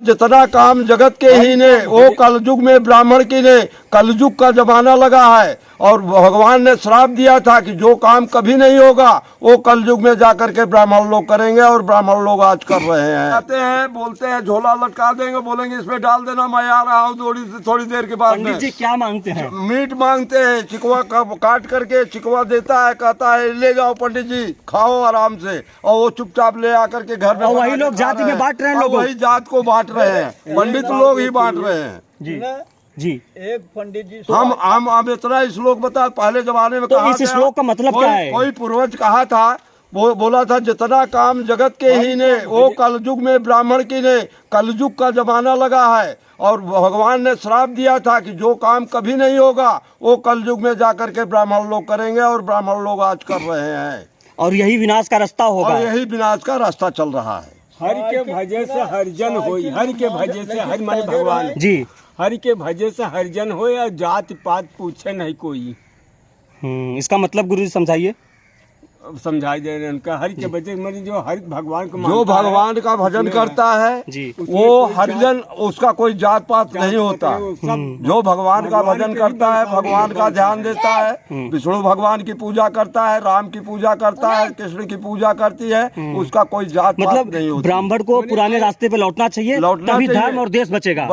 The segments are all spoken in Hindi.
जितना काम जगत के ही ने वो कलयुग में ब्राह्मण की ने। कलयुग का जमाना लगा है और भगवान ने श्राप दिया था कि जो काम कभी नहीं होगा वो कलयुग में जाकर के ब्राह्मण लोग करेंगे और ब्राह्मण लोग आज कर रहे हैं। आते हैं, बोलते हैं, झोला लटका देंगे, बोलेंगे इसमें डाल देना, मैं आ रहा हूँ थोड़ी देर के बाद। पंडित जी क्या मांगते हैं? मीट मांगते हैं, चिकवा काट करके चिकवा देता है, कहता है ले जाओ पंडित जी खाओ आराम से, और वो चुपचाप ले आकर के घर में। और वही लोग जाति में बांट रहे हैं, लोग वही जात को बांट रहे हैं, पंडित लोग ही बांट रहे हैं। जी जी। एक पंडित जी हम इतना श्लोक बता, पहले जमाने में तो कहा इस श्लोक का मतलब क्या है? कोई पूर्वज कहा था, वो बोला था जितना काम जगत के ही ने वो कलयुग में ब्राह्मण की ने। कलयुग का जमाना लगा है और भगवान ने श्राप दिया था कि जो काम कभी नहीं होगा वो कलयुग में जाकर के ब्राह्मण लोग करेंगे और ब्राह्मण लोग आज कर रहे हैं। और यही विनाश का रास्ता होगा, और यही विनाश का रास्ता चल रहा है। हरि के भजे से हरिजन होई, हरि के भजे से हरि माने भगवान जी। हरि के भजे से हरिजन होए और जात पात पूछे नहीं कोई। इसका मतलब गुरु जी समझाइए। अब समझाई दे रहे हैं उनका। हरि के भजे माने जो हरि भगवान को जो भगवान का भजन करता है जी, वो हरिजन, उसका कोई जात पात नहीं होता। जो भगवान का भजन करता है, भगवान का ध्यान देता है, विष्णु भगवान की पूजा करता है, राम की पूजा करता है, कृष्ण की पूजा करती है, उसका कोई जात पात मतलब नहीं होता। ब्राह्मण को पुराने रास्ते पे लौटना चाहिए, तभी धर्म और देश बचेगा।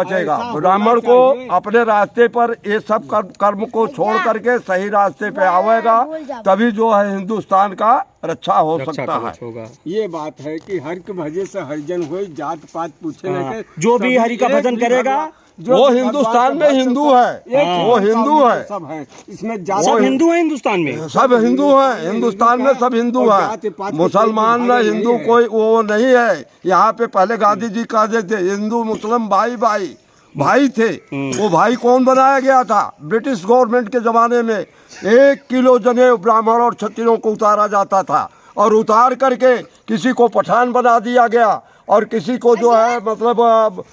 ब्राह्मण को अपने रास्ते पर ये सब कर्म को छोड़ करके सही रास्ते पे आवेगा, तभी जो है हिंदुस्तान का रक्षा हो सकता है। ये बात है कि हरि के भजे से हरिजन होए, जात पात पूछे नहीं। जो भी हरि का भजन करेगा वो हिंदुस्तान में हिंदू है, वो हिंदू है, सब है इसमें। सब हिंदू है हिंदुस्तान में, सब हिंदू है, हिंदुस्तान में सब हिंदू है। मुसलमान न हिंदू कोई वो नहीं है यहाँ पे। पहले गांधी जी कहते थे हिंदू मुस्लिम भाई भाई भाई थे। वो भाई कौन बनाया गया था? ब्रिटिश गवर्नमेंट के जमाने में 1 किलो जनेऊ ब्राह्मण और क्षत्रियों को उतारा जाता था, और उतार करके किसी को पठान बना दिया गया और किसी को जो है मतलब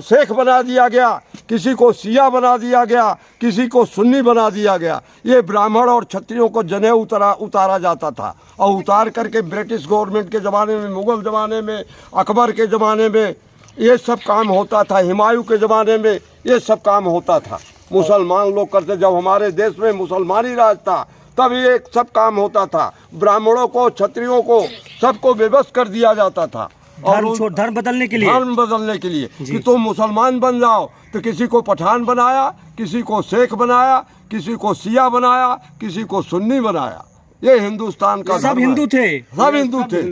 शेख बना दिया गया, किसी को सिया बना दिया गया, किसी को सुन्नी बना दिया गया। ये ब्राह्मण और क्षत्रियों को जनेऊ उतारा जाता था, और उतार करके ब्रिटिश गवर्नमेंट के ज़माने में, मुग़ल ज़माने में, अकबर के ज़माने में ये सब काम होता था। हुमायूं के ज़माने में ये सब काम होता था। मुसलमान लोग करते, जब हमारे देश में मुसलमानी राज था तब ये सब काम होता था। ब्राह्मणों को, क्षत्रियों को, सबको विवश कर दिया जाता था। और धर्म बदलने के लिए, धर्म बदलने के लिए कि तुम मुसलमान बन जाओ, तो किसी को पठान बनाया, किसी को शेख बनाया, किसी को सिया बनाया, किसी को सुन्नी बनाया। ये हिंदुस्तान का सब हिंदू थे, सब हिंदू थे।